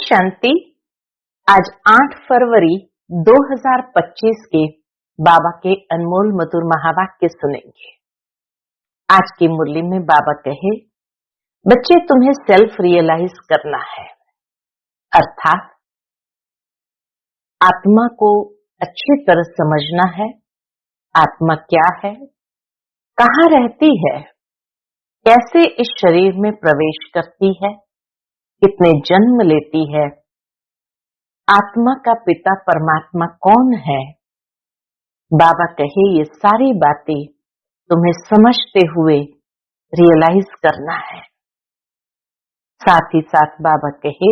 शांति। आज 8 फरवरी 2025 के बाबा के अनमोल मधुर महावाक्य सुनेंगे। आज की मुरली में बाबा कहे, बच्चे तुम्हें सेल्फ रियलाइज करना है, अर्थात आत्मा को अच्छी तरह समझना है। आत्मा क्या है, कहाँ रहती है, कैसे इस शरीर में प्रवेश करती है, कितने जन्म लेती है, आत्मा का पिता परमात्मा कौन है। बाबा कहे ये सारी बातें तुम्हें समझते हुए रियलाइज करना है। साथ ही साथ बाबा कहे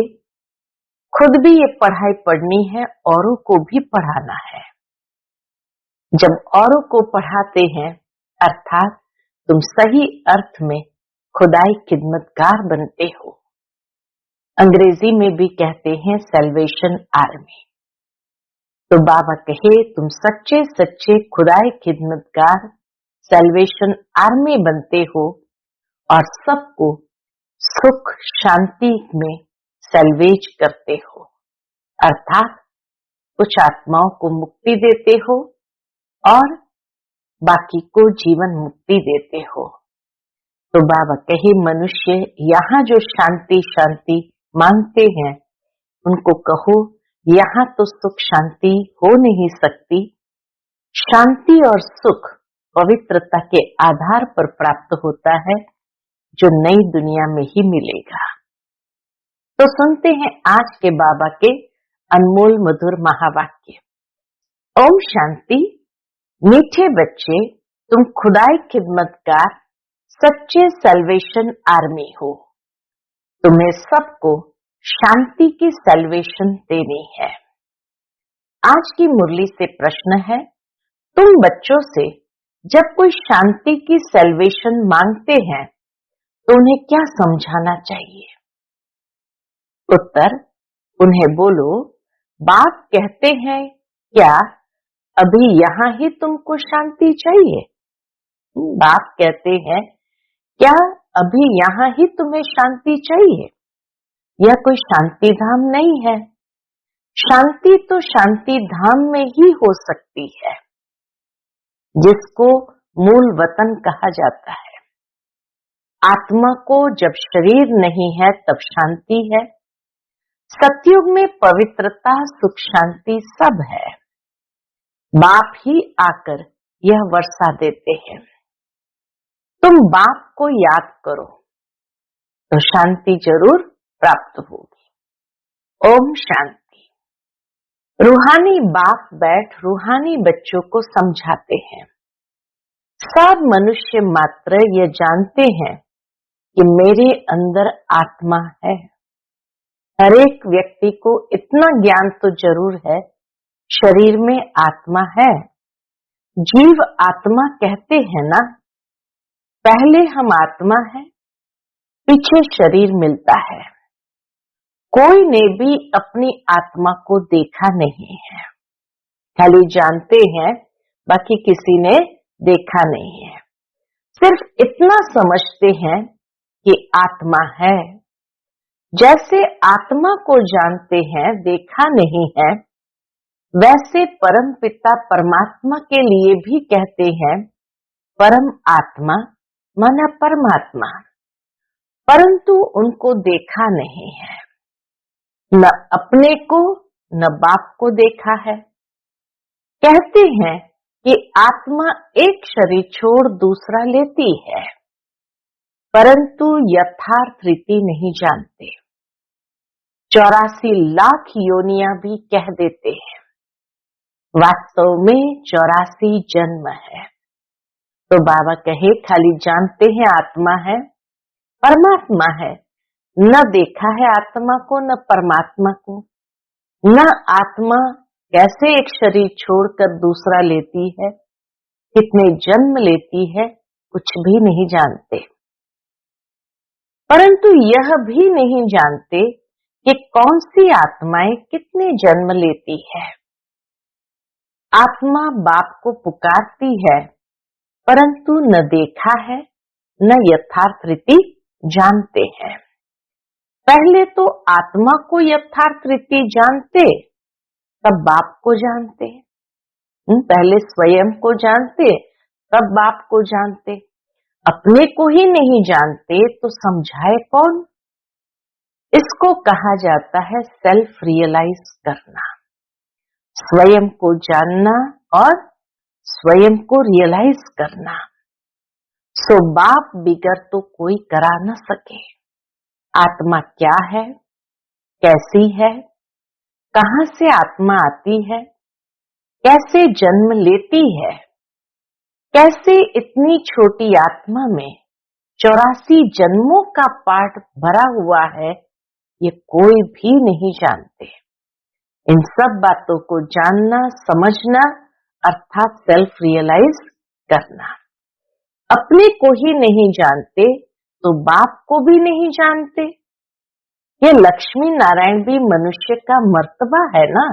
खुद भी ये पढ़ाई पढ़नी है, औरों को भी पढ़ाना है। जब औरों को पढ़ाते हैं अर्थात तुम सही अर्थ में खुदाई खिदमतगार बनते हो। अंग्रेजी में भी कहते हैं सैल्वेशन आर्मी। तो बाबा कहे तुम सच्चे सच्चे खुदाई खिदमतगार सैल्वेशन आर्मी बनते हो और सबको सुख शांति में सैल्वेज करते हो, अर्थात कुछ आत्माओं को मुक्ति देते हो और बाकी को जीवन मुक्ति देते हो। तो बाबा कहे मनुष्य यहाँ जो शांति शांति मांगते हैं उनको कहो यहाँ तो सुख शांति हो नहीं सकती। शांति और सुख पवित्रता के आधार पर प्राप्त होता है, जो नई दुनिया में ही मिलेगा। तो सुनते हैं आज के बाबा के अनमोल मधुर महावाक्य। ओम शांति। मीठे बच्चे, तुम खुदाई खिदमतगार सच्चे सैल्वेशन आर्मी हो। तुम्हें सबको शांति की सैल्वेशन देनी है। आज की मुरली से प्रश्न है, तुम बच्चों से जब कोई शांति की सैल्वेशन मांगते हैं तो उन्हें क्या समझाना चाहिए? उत्तर, उन्हें बोलो, बाप कहते हैं क्या अभी यहाँ ही तुमको शांति चाहिए? बाप कहते हैं क्या अभी यहाँ ही तुम्हें शांति चाहिए? यह कोई शांति धाम नहीं है। शांति तो शांति धाम में ही हो सकती है, जिसको मूल वतन कहा जाता है। आत्मा को जब शरीर नहीं है तब शांति है। सतयुग में पवित्रता सुख शांति सब है। बाप ही आकर यह वर्षा देते हैं। तुम बाप को याद करो तो शांति जरूर प्राप्त होगी। ओम शांति। रूहानी बाप बैठ रूहानी बच्चों को समझाते हैं। सब मनुष्य मात्र ये जानते हैं कि मेरे अंदर आत्मा है। हर एक व्यक्ति को इतना ज्ञान तो जरूर है, शरीर में आत्मा है। जीव आत्मा कहते हैं ना, पहले हम आत्मा है, पीछे शरीर मिलता है। कोई ने भी अपनी आत्मा को देखा नहीं है, खाली जानते हैं, बाकी किसी ने देखा नहीं है। सिर्फ इतना समझते हैं कि आत्मा है। जैसे आत्मा को जानते हैं, देखा नहीं है, वैसे परम पिता परमात्मा के लिए भी कहते हैं परम आत्मा माना परमात्मा, परंतु उनको देखा नहीं है। न अपने को न बाप को देखा है। कहते हैं कि आत्मा एक शरीर छोड़ दूसरा लेती है, परंतु यथार्थ रीति नहीं जानते। 84 लाख योनियां भी कह देते हैं, वास्तव में 84 जन्म है। तो बाबा कहे खाली जानते हैं आत्मा है, परमात्मा है, न देखा है आत्मा को न परमात्मा को। न आत्मा कैसे एक शरीर छोड़कर दूसरा लेती है, कितने जन्म लेती है, कुछ भी नहीं जानते। परंतु यह भी नहीं जानते कि कौन सी आत्माएं कितने जन्म लेती है। आत्मा बाप को पुकारती है, परंतु न देखा है न यथार्थ रीति जानते हैं। पहले तो आत्मा को यथार्थ रीति जानते, तब बाप को जानते। पहले स्वयं को जानते, तब बाप को जानते। अपने को ही नहीं जानते तो समझाए कौन? इसको कहा जाता है सेल्फ रियलाइज करना, स्वयं को जानना और स्वयं को रियलाइज करना। सो बाप बिगर तो कोई करा न सके। आत्मा क्या है, कैसी है, कहां से आत्मा आती है, कैसे जन्म लेती है, कैसे इतनी छोटी आत्मा में 84 जन्मों का पाठ भरा हुआ है, ये कोई भी नहीं जानते। इन सब बातों को जानना, समझना अर्थात सेल्फ रियलाइज करना। अपने को ही नहीं जानते तो बाप को भी नहीं जानते। ये लक्ष्मी नारायण भी मनुष्य का मर्तबा है ना।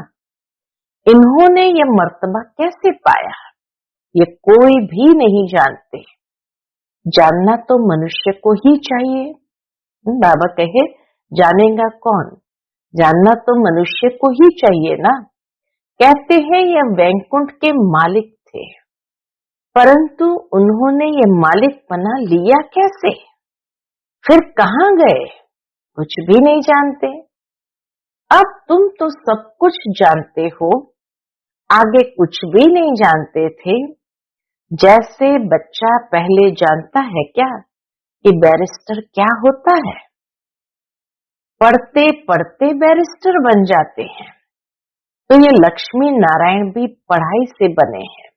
इन्होंने ये मर्तबा कैसे पाया, ये कोई भी नहीं जानते। जानना तो मनुष्य को ही चाहिए। बाबा कहे जानेगा कौन, जानना तो मनुष्य को ही चाहिए ना। कहते हैं ये वैकुंठ के मालिक थे, परंतु उन्होंने ये मालिकपना लिया कैसे, फिर कहां गए, कुछ भी नहीं जानते। अब तुम तो सब कुछ जानते हो, आगे कुछ भी नहीं जानते थे। जैसे बच्चा पहले जानता है क्या कि बैरिस्टर क्या होता है, पढ़ते पढ़ते बैरिस्टर बन जाते हैं। तो ये लक्ष्मी नारायण भी पढ़ाई से बने हैं।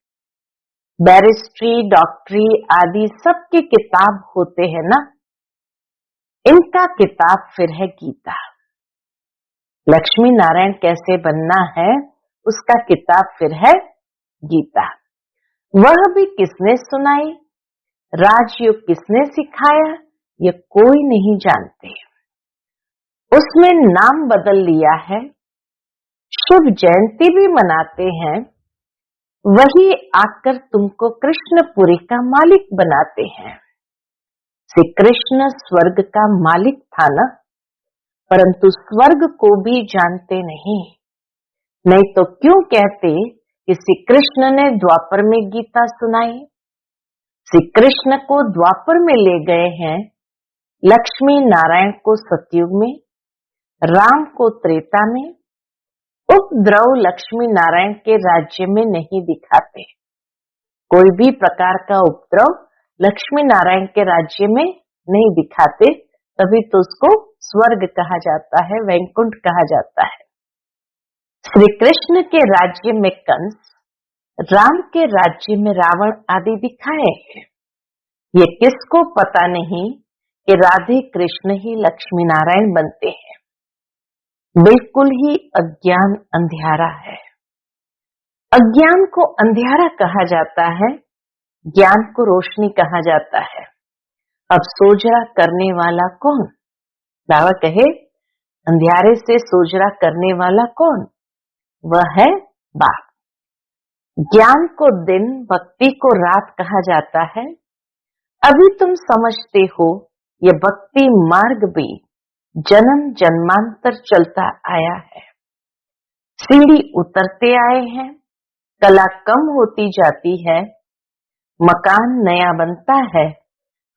बैरिस्ट्री, डॉक्टरी आदि सबके किताब होते हैं ना, इनका किताब फिर है गीता। लक्ष्मी नारायण कैसे बनना है उसका किताब फिर है गीता। वह भी किसने सुनाई, राजयोग किसने सिखाया, ये कोई नहीं जानते। उसमें नाम बदल लिया है, शिव जयंती भी मनाते हैं, वही आकर तुमको कृष्णपुरी का मालिक बनाते हैं। श्री कृष्ण स्वर्ग का मालिक था ना, परंतु स्वर्ग को भी जानते नहीं तो क्यों कहते कि श्री कृष्ण ने द्वापर में गीता सुनाई। श्री कृष्ण को द्वापर में ले गए हैं, लक्ष्मी नारायण को सतयुग में, राम को त्रेता में। उपद्रव लक्ष्मी नारायण के राज्य में नहीं दिखाते। कोई भी प्रकार का उपद्रव लक्ष्मी नारायण के राज्य में नहीं दिखाते, तभी तो उसको स्वर्ग कहा जाता है, वैकुंठ कहा जाता है। श्री कृष्ण के राज्य में कंस, राम के राज्य में रावण आदि दिखाए हैं। ये किसको पता नहीं कि राधे कृष्ण ही लक्ष्मी नारायण बनते हैं। बिल्कुल ही अज्ञान अंधियारा है। अज्ञान को अंधियारा कहा जाता है, ज्ञान को रोशनी कहा जाता है। अब सोजरा करने वाला कौन? बाबा कहे अंधियारे से सोजरा करने वाला कौन? वह है बाप। ज्ञान को दिन, भक्ति को रात कहा जाता है। अभी तुम समझते हो ये भक्ति मार्ग भी जन्म जन्मांतर चलता आया है। सीढ़ी उतरते आए हैं, कला कम होती जाती है, मकान नया बनता है,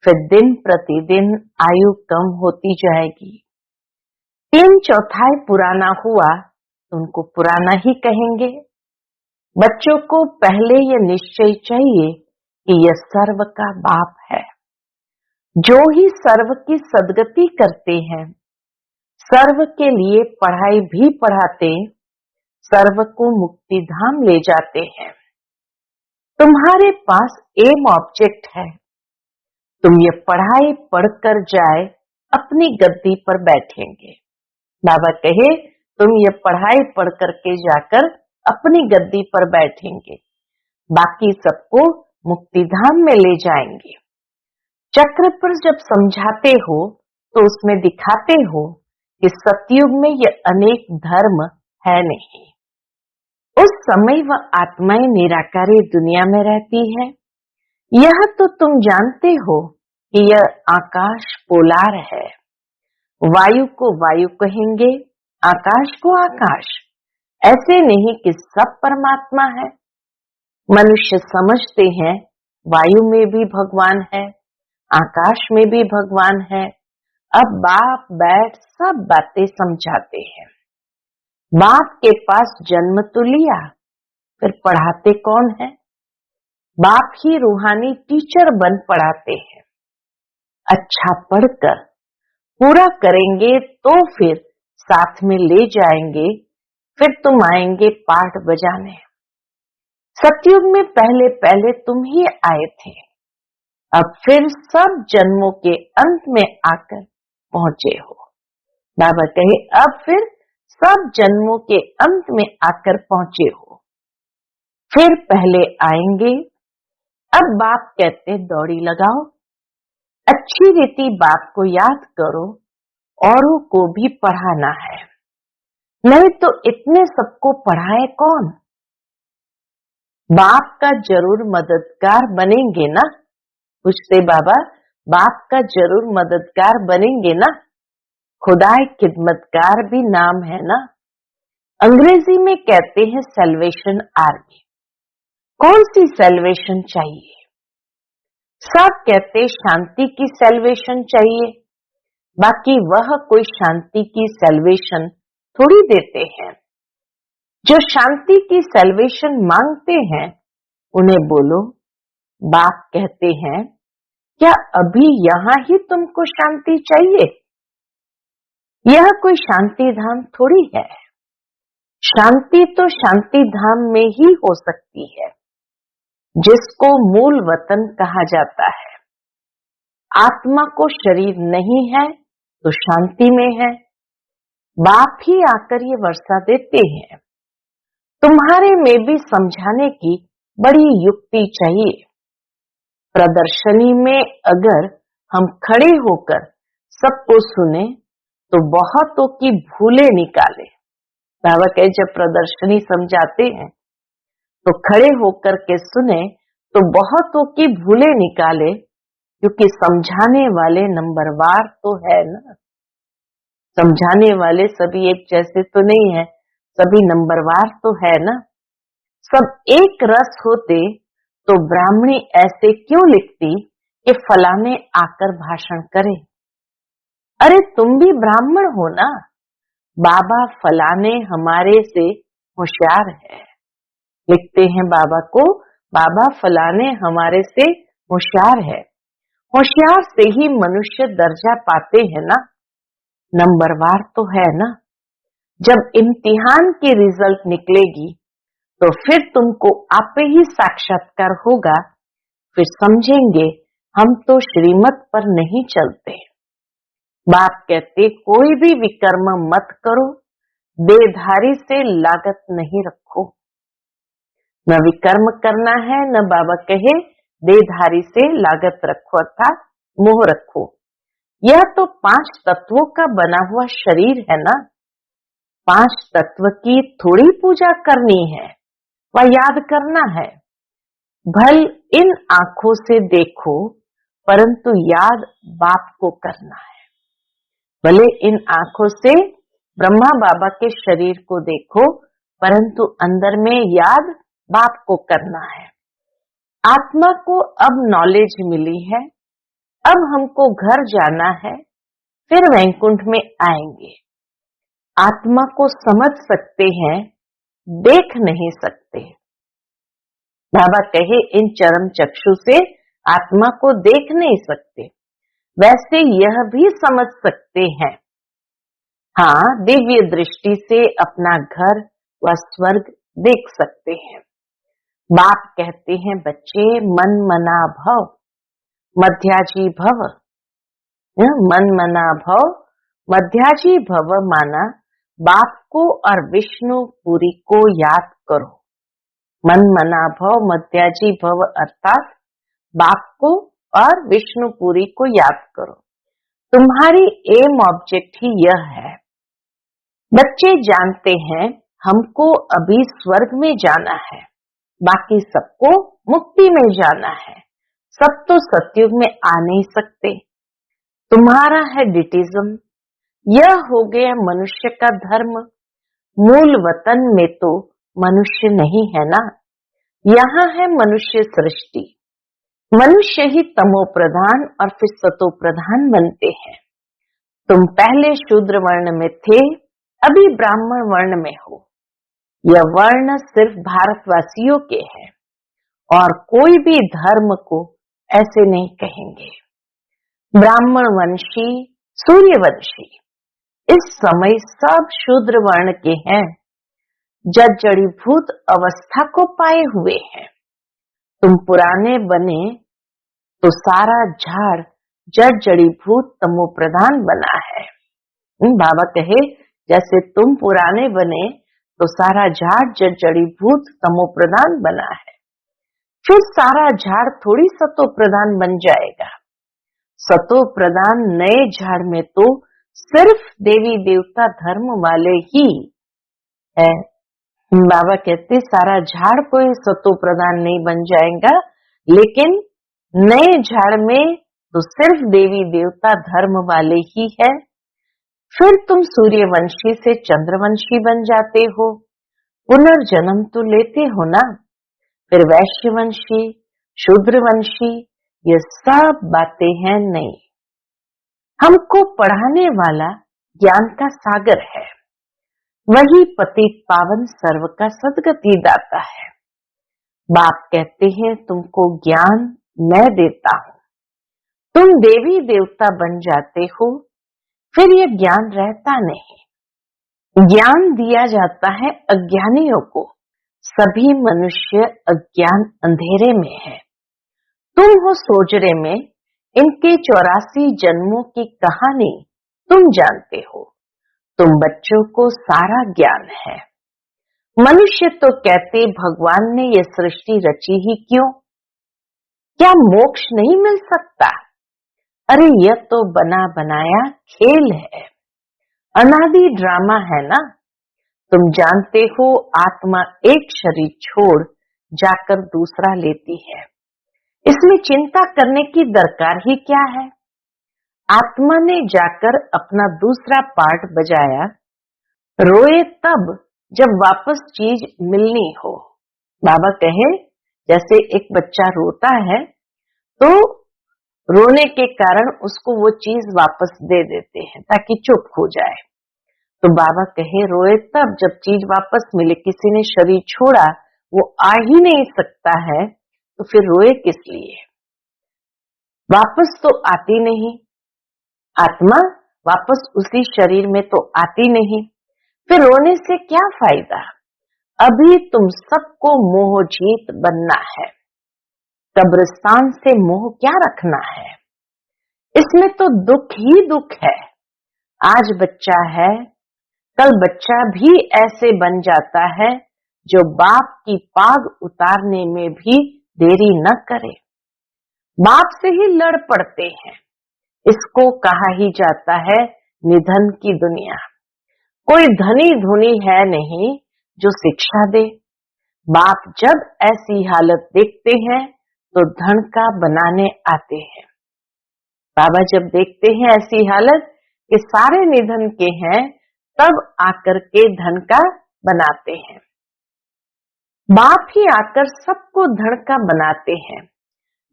फिर दिन प्रतिदिन आयु कम होती जाएगी। 3/4 पुराना हुआ तो उनको पुराना ही कहेंगे। बच्चों को पहले यह निश्चय चाहिए कि यह सर्व का बाप है। जो ही सर्व की सदगति करते हैं, सर्व के लिए पढ़ाई भी पढ़ाते, सर्व को मुक्ति धाम ले जाते हैं। तुम्हारे पास एम ऑब्जेक्ट है, तुम ये पढ़ाई पढ़कर जाए अपनी गद्दी पर बैठेंगे। बाबा कहे तुम ये पढ़ाई पढ़ करके जाकर अपनी गद्दी पर बैठेंगे, बाकी सबको मुक्ति धाम में ले जाएंगे। चक्र पर जब समझाते हो तो उसमें दिखाते हो कि सतयुग में ये अनेक धर्म है नहीं। उस समय वह आत्माएं निराकारी दुनिया में रहती है। यह तो तुम जानते हो कि यह आकाश पोलार है, वायु को वायु कहेंगे, आकाश को आकाश। ऐसे नहीं कि सब परमात्मा है। मनुष्य समझते हैं वायु में भी भगवान है, आकाश में भी भगवान है। अब बाप बैठ सब बातें समझाते हैं। बाप के पास जन्म तो लिया, फिर पढ़ाते कौन है? बाप ही रूहानी टीचर बन पढ़ाते हैं। अच्छा पढ़कर पूरा करेंगे तो फिर साथ में ले जाएंगे, फिर तुम आएंगे पाठ बजाने। सतयुग में पहले पहले तुम ही आए थे, अब फिर सब जन्मों के अंत में आकर पहुंचे हो। बाबा कहे अब फिर सब जन्मों के अंत में आकर पहुंचे हो, फिर पहले आएंगे। अब बाप कहते दौड़ी लगाओ, अच्छी रीति बाप को याद करो, औरों को भी पढ़ाना है। नहीं तो इतने सबको पढ़ाए कौन? बाप का जरूर मददगार बनेंगे ना? पूछते बाबा, बाप का जरूर मददगार बनेंगे ना? खुदाए खिदमतगार भी नाम है ना। अंग्रेजी में कहते हैं सैल्वेशन आर्मी। कौन सी सैल्वेशन चाहिए? सब कहते शांति की सैल्वेशन चाहिए, बाकी वह कोई शांति की सैल्वेशन थोड़ी देते हैं। जो शांति की सैल्वेशन मांगते हैं उन्हें बोलो, बाप कहते हैं क्या अभी यहां ही तुमको शांति चाहिए? यह कोई शांति धाम थोड़ी है। शांति तो शांति धाम में ही हो सकती है, जिसको मूल वतन कहा जाता है। आत्मा को शरीर नहीं है तो शांति में है। बाप ही आकर ये वर्षा देते हैं। तुम्हारे में भी समझाने की बड़ी युक्ति चाहिए। प्रदर्शनी में अगर हम खड़े होकर सबको सुने तो बहुतों की भूले निकाले। बाबा कहे जब प्रदर्शनी समझाते हैं तो खड़े होकर के सुने तो बहुतों की भूले निकाले, क्योंकि समझाने वाले नंबरवार तो है ना। समझाने वाले सभी एक जैसे तो नहीं है, सभी नंबरवार तो है ना। सब एक रस होते तो ब्राह्मणी ऐसे क्यों लिखती कि फलाने आकर भाषण करे। अरे तुम भी ब्राह्मण हो ना। बाबा फलाने हमारे से होशियार है, लिखते हैं बाबा को, बाबा फलाने हमारे से होशियार है। होशियार से ही मनुष्य दर्जा पाते हैं ना, नंबरवार तो है ना। जब इम्तिहान की रिजल्ट निकलेगी तो फिर तुमको आपे ही साक्षात्कार होगा, फिर समझेंगे हम तो श्रीमत पर नहीं चलते। बाप कहते कोई भी विकर्म मत करो, देहधारी से लागत नहीं रखो। न विकर्म करना है, न बाबा कहे देहधारी से लागत रखो अर्थात मोह रखो। यह तो 5 तत्वों का बना हुआ शरीर है ना। 5 तत्व की थोड़ी पूजा करनी है व याद करना है। भल इन आंखों से देखो, परंतु याद बाप को करना है। भले इन आंखों से ब्रह्मा बाबा के शरीर को देखो, परंतु अंदर में याद बाप को करना है। आत्मा को अब नॉलेज मिली है, अब हमको घर जाना है, फिर वैकुंठ में आएंगे। आत्मा को समझ सकते हैं, देख नहीं सकते। बाबा कहे इन चरम चक्षु से आत्मा को देख नहीं सकते, वैसे यह भी समझ सकते हैं। हाँ, दिव्य दृष्टि से अपना घर व स्वर्ग देख सकते हैं। बाप कहते हैं बच्चे मन मना भव मध्याजी भव। मन मना भव मध्याजी भव माना बाप को और विष्णु पुरी को याद करो। मन मना भव मध्याजी भव अर्थात बाप को और विष्णुपुरी को याद करो। तुम्हारी एम ऑब्जेक्ट ही यह है। बच्चे जानते हैं हमको अभी स्वर्ग में जाना है, बाकी सबको मुक्ति में जाना है। सब तो सतयुग में आ नहीं सकते। तुम्हारा है डिटिज्म, यह हो गया मनुष्य का धर्म। मूल वतन में तो मनुष्य नहीं है ना, यहाँ है मनुष्य सृष्टि। मनुष्य ही तमो प्रधान और फिर सतो प्रधान बनते हैं। तुम पहले शूद्र वर्ण में थे, अभी ब्राह्मण वर्ण में हो। यह वर्ण सिर्फ भारतवासियों के हैं और कोई भी धर्म को ऐसे नहीं कहेंगे। ब्राह्मण वंशी, सूर्यवंशी इस समय सब शूद्र वर्ण के हैं, जड़ीभूत अवस्था को पाए हुए हैं। तुम पुराने बने तो सारा झाड़ जड़ीभूत तमो प्रधान बना है। बाबा कहे जैसे तुम पुराने बने तो सारा झाड़ जड़ीभूत तमो प्रधान बना है, फिर सारा झाड़ थोड़ी सतो प्रधान बन जाएगा। सतो प्रधान नए झाड़ में तो सिर्फ देवी देवता धर्म वाले ही है। बाबा कहते सारा झाड़ कोई सतो प्रधान नहीं बन जाएगा, लेकिन नए झाड़ में तो सिर्फ देवी देवता धर्म वाले ही है। फिर तुम सूर्यवंशी से चंद्रवंशी बन जाते हो, पुनर्जन्म तो लेते हो ना। फिर वैश्यवंशी, शूद्रवंशी, ये सब बातें हैं नहीं। हमको पढ़ाने वाला ज्ञान का सागर है, वही पतित पावन सर्व का सदगति दाता है। बाप कहते हैं तुमको ज्ञान मैं देता हूं, तुम देवी देवता बन जाते हो, फिर यह ज्ञान रहता नहीं। ज्ञान दिया जाता है अज्ञानियों को। सभी मनुष्य अज्ञान अंधेरे में है। तुम हो सोजरे में, इनके 84 जन्मों की कहानी तुम जानते हो। तुम बच्चों को सारा ज्ञान है। मनुष्य तो कहते भगवान ने ये सृष्टि रची ही क्यों? क्या मोक्ष नहीं मिल सकता? अरे यह तो बना बनाया खेल है, अनादि ड्रामा है ना। तुम जानते हो आत्मा एक शरीर छोड़ जाकर दूसरा लेती है, इसमें चिंता करने की दरकार ही क्या है? आत्मा ने जाकर अपना दूसरा पार्ट बजाया, रोए तब जब वापस चीज मिलनी हो। बाबा कहे जैसे एक बच्चा रोता है तो रोने के कारण उसको वो चीज वापस दे देते हैं ताकि चुप हो जाए। तो बाबा कहे रोए तब जब चीज वापस मिले। किसी ने शरीर छोड़ा, वो आ ही नहीं सकता है, तो फिर रोए किस लिए? वापस तो आती नहीं, आत्मा वापस उसी शरीर में तो आती नहीं, फिर रोने से क्या फायदा? अभी तुम सबको मोह जीत बनना है। कब्रिस्तान से मोह क्या रखना है? इसमें तो दुख ही दुख है। आज बच्चा है, कल बच्चा भी ऐसे बन जाता है जो बाप की पाग उतारने में भी देरी न करे। बाप से ही लड़ पड़ते हैं। इसको कहा ही जाता है निधन की दुनिया। कोई धनी धुनी है नहीं जो शिक्षा दे। बाप जब ऐसी हालत देखते हैं तो धन का बनाने आते हैं। बाबा जब देखते हैं ऐसी हालत कि सारे निधन के हैं, तब आकर के धन का बनाते हैं। बाप ही आकर सबको धन का बनाते हैं।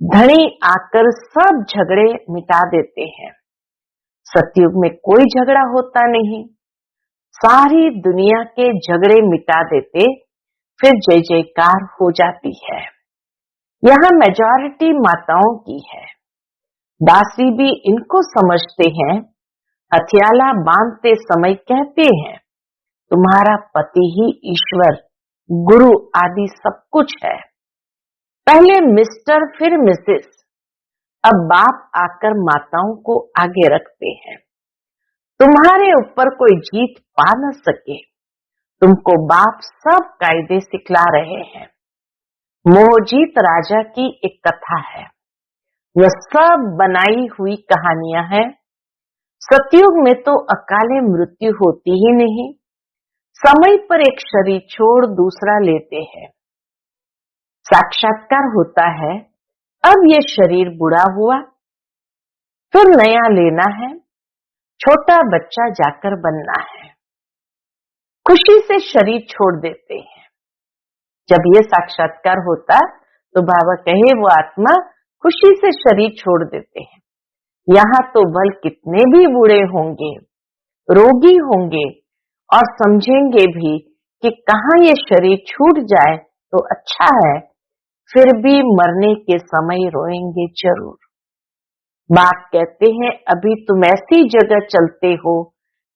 धनी आकर सब झगड़े मिटा देते हैं। सतयुग में कोई झगड़ा होता नहीं, सारी दुनिया के झगड़े मिटा देते, फिर जय जयकार हो जाती है। यहाँ मेजॉरिटी माताओं की है। दासी भी इनको समझते हैं। हथियाला बांधते समय कहते हैं तुम्हारा पति ही ईश्वर, गुरु आदि सब कुछ है। पहले मिस्टर फिर मिसेस। अब बाप आकर माताओं को आगे रखते हैं। तुम्हारे ऊपर कोई जीत पा न सके, तुमको बाप सब कायदे सिखला रहे हैं। मोहजीत राजा की एक कथा है, वह सब बनाई हुई कहानियां हैं। सतयुग में तो अकाले मृत्यु होती ही नहीं, समय पर एक शरीर छोड़ दूसरा लेते हैं। साक्षात्कार होता है, अब ये शरीर बुढ़ा हुआ, फिर नया लेना है। छोटा बच्चा जाकर बनना है। खुशी से शरीर छोड़ देते हैं। जब ये साक्षात्कार होता तो बाबा कहे वो आत्मा खुशी से शरीर छोड़ देते हैं। यहाँ तो भल कितने भी बूढ़े होंगे, रोगी होंगे और समझेंगे भी कि कहाँ ये शरीर छूट जाए तो अच्छा है, फिर भी मरने के समय रोएंगे जरूर। बाप कहते हैं अभी तुम ऐसी जगह चलते हो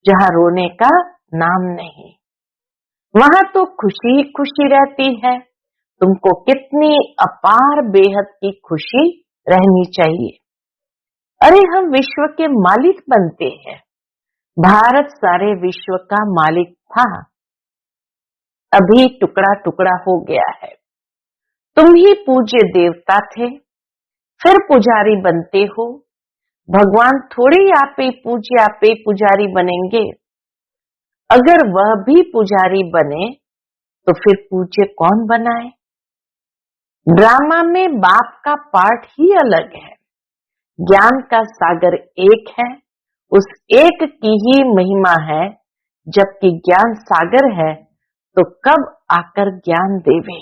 जहाँ रोने का नाम नहीं, वहां तो खुशी ही खुशी रहती है। तुमको कितनी अपार बेहद की खुशी रहनी चाहिए। अरे हम विश्व के मालिक बनते हैं। भारत सारे विश्व का मालिक था, अभी टुकड़ा टुकड़ा हो गया है। तुम ही पूज्य देवता थे, फिर पुजारी बनते हो। भगवान थोड़ी आप ही पूज्य आप ही पुजारी बनेंगे। अगर वह भी पुजारी बने तो फिर पूज्य कौन बनाए। ड्रामा में बाप का पार्ट ही अलग है। ज्ञान का सागर एक है, उस एक की ही महिमा है। जबकि ज्ञान सागर है तो कब आकर ज्ञान देवे।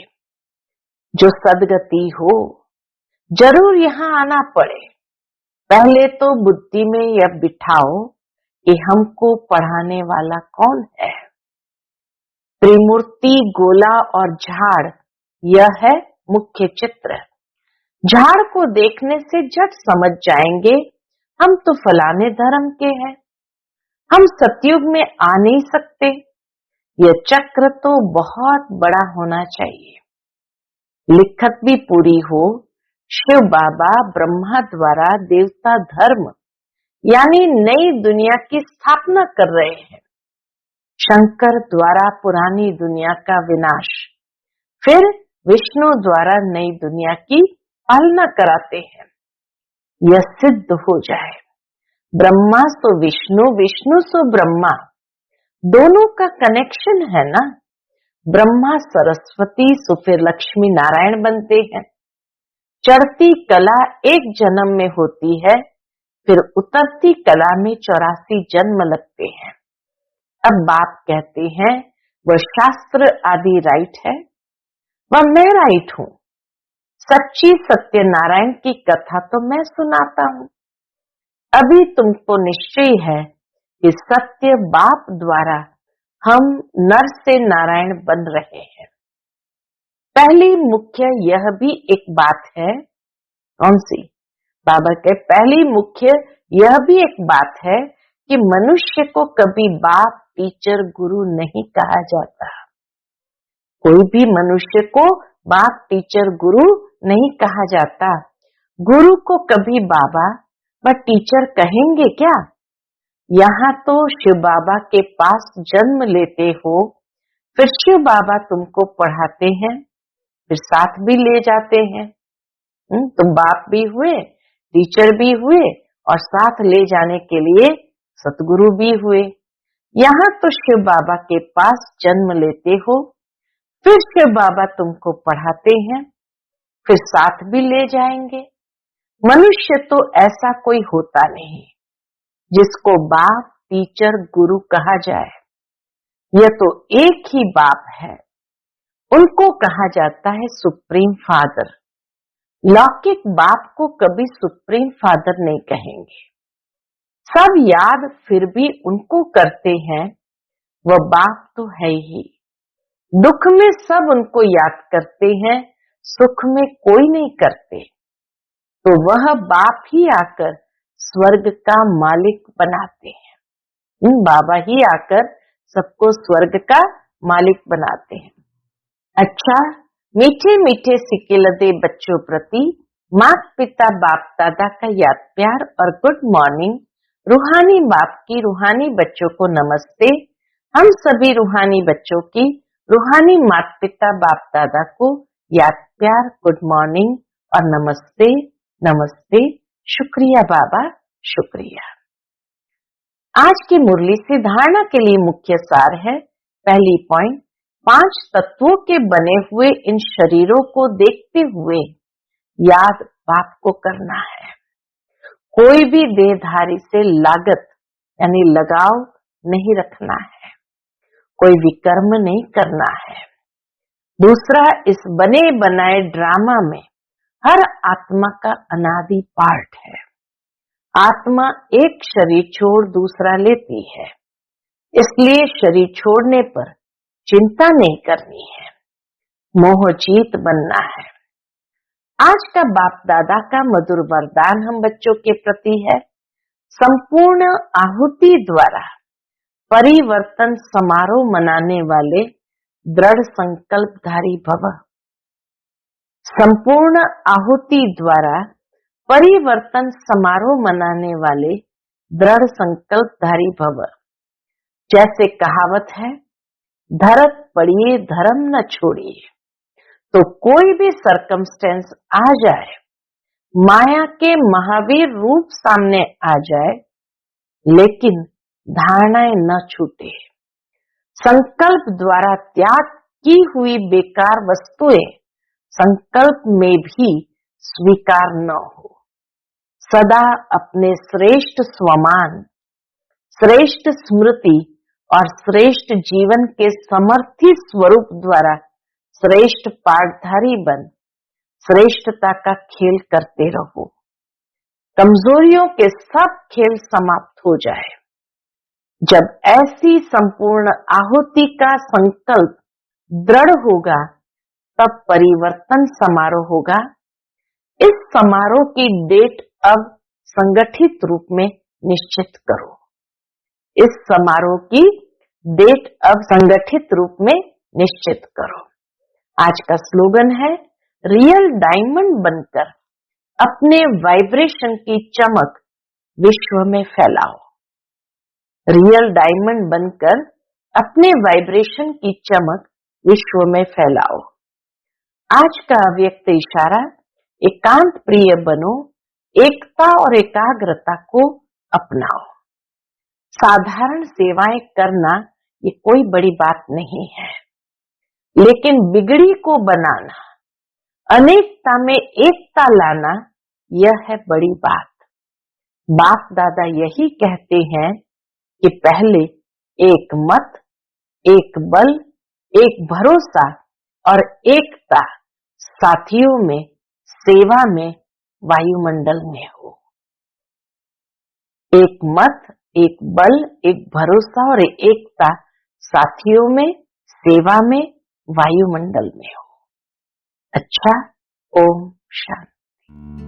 जो सदगति हो जरूर यहाँ आना पड़े। पहले तो बुद्धि में यह बिठाओ कि हमको पढ़ाने वाला कौन है। त्रिमूर्ति, गोला और झाड़, यह है मुख्य चित्र। झाड़ को देखने से झट समझ जाएंगे हम तो फलाने धर्म के हैं, हम सतयुग में आ नहीं सकते। यह चक्र तो बहुत बड़ा होना चाहिए। लिखत भी पूरी हो। शिव बाबा ब्रह्मा द्वारा देवता धर्म यानी नई दुनिया की स्थापना कर रहे हैं। शंकर द्वारा पुरानी दुनिया का विनाश, फिर विष्णु द्वारा नई दुनिया की पालना कराते हैं। यह सिद्ध हो जाए ब्रह्मा सो विष्णु, विष्णु सो ब्रह्मा, दोनों का कनेक्शन है ना। ब्रह्मा सरस्वती सो फिर लक्ष्मी नारायण बनते हैं। चढ़ती कला एक जन्म में होती है, फिर उतरती कला में 84 जन्म लगते हैं। अब बाप कहते हैं वह शास्त्र आदि राइट है, वह मैं राइट हूं। सच्ची सत्यनारायण की कथा तो मैं सुनाता हूं। अभी तुमको निश्चय है कि सत्य बाप द्वारा हम नर से नारायण बन रहे हैं। पहली मुख्य यह भी एक बात है। कौन सी? बाबा के पहली मुख्य यह भी एक बात है कि मनुष्य को कभी बाप, टीचर, गुरु नहीं कहा जाता। कोई भी मनुष्य को बाप, टीचर, गुरु नहीं कहा जाता। गुरु को कभी बाबा व टीचर कहेंगे क्या? यहाँ तो शिव बाबा के पास जन्म लेते हो, फिर शिव बाबा तुमको पढ़ाते हैं, फिर साथ भी ले जाते हैं। तुम बाप भी हुए, टीचर भी हुए और साथ ले जाने के लिए सतगुरु भी हुए। यहाँ तो शिव बाबा के पास जन्म लेते हो, फिर शिव बाबा तुमको पढ़ाते हैं, फिर साथ भी ले जाएंगे। मनुष्य तो ऐसा कोई होता नहीं जिसको बाप, टीचर, गुरु कहा जाए। यह तो एक ही बाप है, उनको कहा जाता है सुप्रीम फादर। लौकिक बाप को कभी सुप्रीम फादर नहीं कहेंगे। सब याद फिर भी उनको करते हैं, वह बाप तो है ही। दुख में सब उनको याद करते हैं, सुख में कोई नहीं करते। तो वह बाप ही आकर स्वर्ग का मालिक बनाते हैं। बाबा ही आकर सबको स्वर्ग का मालिक बनाते हैं। अच्छा, मीठे मीठे सिकिलदे बच्चों प्रति माता पिता बाप दादा का याद प्यार और गुड मॉर्निंग। रूहानी बाप की रूहानी बच्चों को नमस्ते। हम सभी रूहानी बच्चों की रूहानी माता पिता बाप दादा को याद प्यार, गुड मॉर्निंग और नमस्ते नमस्ते। शुक्रिया बाबा, शुक्रिया। आज की मुरली से धारणा के लिए मुख्य सार है। पहली पॉइंट, 5 तत्वों के बने हुए इन शरीरों को देखते हुए याद बाप को करना है। कोई भी देहधारी से लागत यानी लगाव नहीं रखना है, कोई विकर्म नहीं करना है। दूसरा, इस बने बनाए ड्रामा में हर आत्मा का अनादि पार्ट है। आत्मा एक शरीर छोड़ दूसरा लेती है, इसलिए शरीर छोड़ने पर चिंता नहीं करनी है, मोहजीत बनना है। आज का बाप दादा का मधुर वरदान हम बच्चों के प्रति है, संपूर्ण आहुति द्वारा परिवर्तन समारोह मनाने वाले दृढ़ संकल्पधारी भव। संपूर्ण आहुति द्वारा परिवर्तन समारोह मनाने वाले दृढ़ संकल्पधारी भव। जैसे कहावत है, धरत पड़िए धर्म न छोड़िए। तो कोई भी सरकमस्टेंस आ जाए, माया के महावीर रूप सामने आ जाए, लेकिन धारणाएं न छूटे। संकल्प द्वारा त्याग की हुई बेकार वस्तुएं संकल्प में भी स्वीकार न हो। सदा अपने श्रेष्ठ स्वमान, श्रेष्ठ स्मृति और श्रेष्ठ जीवन के समर्थी स्वरूप द्वारा श्रेष्ठ पाठधारी बन श्रेष्ठता का खेल करते रहो। कमजोरियों के सब खेल समाप्त हो जाए। जब ऐसी संपूर्ण आहुति का संकल्प दृढ़ होगा, तब परिवर्तन समारोह होगा। इस समारोह की डेट अब संगठित रूप में निश्चित करो। इस समारोह की डेट अब संगठित रूप में निश्चित करो। आज का स्लोगन है, रियल डायमंड बनकर अपने वाइब्रेशन की चमक विश्व में फैलाओ। रियल डायमंड बनकर अपने वाइब्रेशन की चमक विश्व में फैलाओ। आज का अव्यक्त इशारा, एकांत प्रिय बनो, एकता और एकाग्रता को अपनाओ। साधारण सेवाएं करना ये कोई बड़ी बात नहीं है, लेकिन बिगड़ी को बनाना, अनेकता में एकता लाना, यह है बड़ी बात। बाप दादा यही कहते हैं कि पहले एक मत, एक बल, एक भरोसा और एकता साथियों में, सेवा में, वायुमंडल में हो। एक मत, एक बल, एक भरोसा और एकता साथियों में, सेवा में, वायुमंडल में हो। अच्छा, ओम शांति।